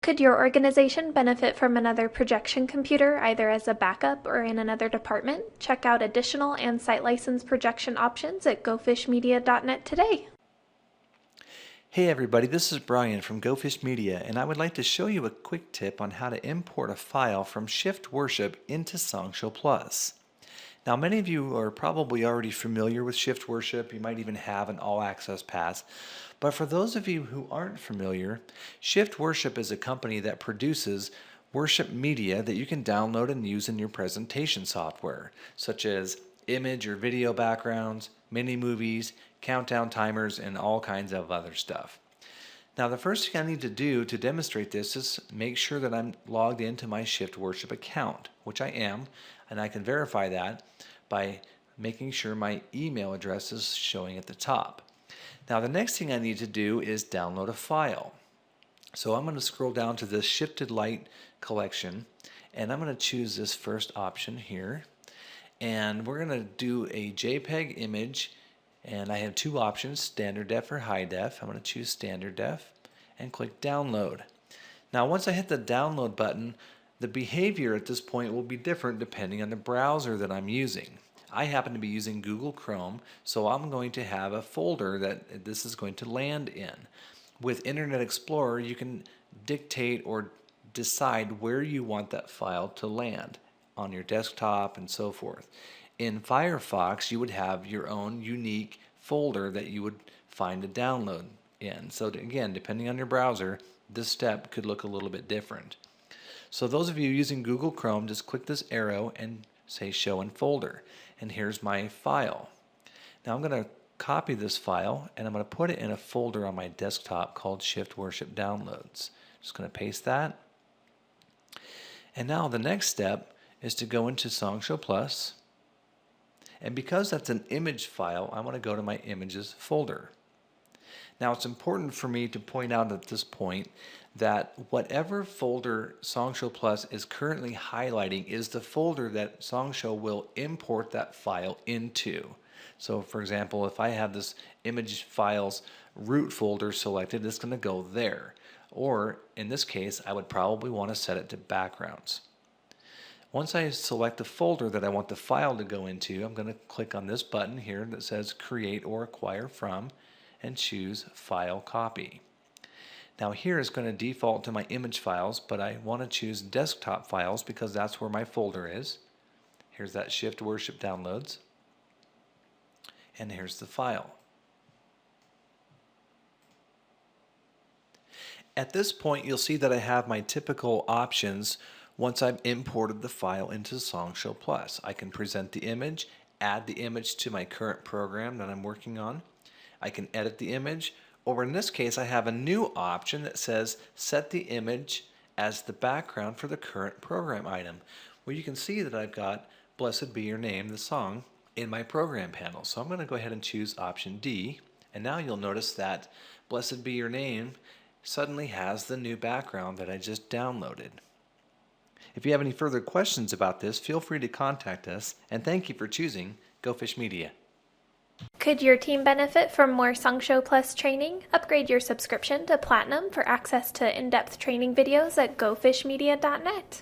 Could your organization benefit from another projection computer, either as a backup or in another department? Check out additional and site license projection options at gofishmedia.net today. Hey everybody, this is Brian from GoFish Media, and I would like to show you a quick tip on how to import a file from Shift Worship into SongShow Plus. Now, many of you are probably already familiar with Shift Worship. You might even have an all-access pass. But for those of you who aren't familiar, Shift Worship is a company that produces worship media that you can download and use in your presentation software, such as image or video backgrounds, mini movies, countdown timers, and all kinds of other stuff. Now, the first thing I need to do to demonstrate this is make sure that I'm logged into my Shift Worship account, which I am, and I can verify that by making sure my email address is showing at the top. Now, the next thing I need to do is download a file. So I'm going to scroll down to this Shifted Light collection, and I'm going to choose this first option here. And we're going to do a JPEG image, and I have two options, standard def or high def. I'm going to choose standard def and click download. Now, once I hit the download button, the behavior at this point will be different depending on the browser that I'm using. I happen to be using Google Chrome, so I'm going to have a folder that this is going to land in. With Internet Explorer, you can dictate or decide where you want that file to land on your desktop and so forth. In Firefox, you would have your own unique folder that you would find a download in. So again, depending on your browser, this step could look a little bit different. So those of you using Google Chrome, just click this arrow and say Show in Folder. And here's my file. Now I'm going to copy this file and I'm going to put it in a folder on my desktop called Shift Worship Downloads. Just going to paste that. And now the next step is to go into SongShow Plus. And because that's an image file, I want to go to my Images folder. Now, it's important for me to point out at this point that whatever folder SongShow Plus is currently highlighting is the folder that SongShow will import that file into. So, for example, if I have this image files root folder selected, it's going to go there. Or, in this case, I would probably want to set it to backgrounds. Once I select the folder that I want the file to go into, I'm going to click on this button here that says Create or Acquire From and choose File Copy. Now here it's going to default to my image files, but I want to choose desktop files because that's where my folder is. Here's that Shift Worship Downloads. And here's the file. At this point, you'll see that I have my typical options once I've imported the file into SongShow Plus. I can present the image, add the image to my current program that I'm working on. I can edit the image, or in this case, I have a new option that says set the image as the background for the current program item. Well, you can see that I've got Blessed Be Your Name, the song, in my program panel. So I'm going to go ahead and choose option D, and now you'll notice that Blessed Be Your Name suddenly has the new background that I just downloaded. If you have any further questions about this, feel free to contact us, and thank you for choosing GoFish Media. Could your team benefit from more SongShow Plus training? Upgrade your subscription to Platinum for access to in-depth training videos at gofishmedia.net.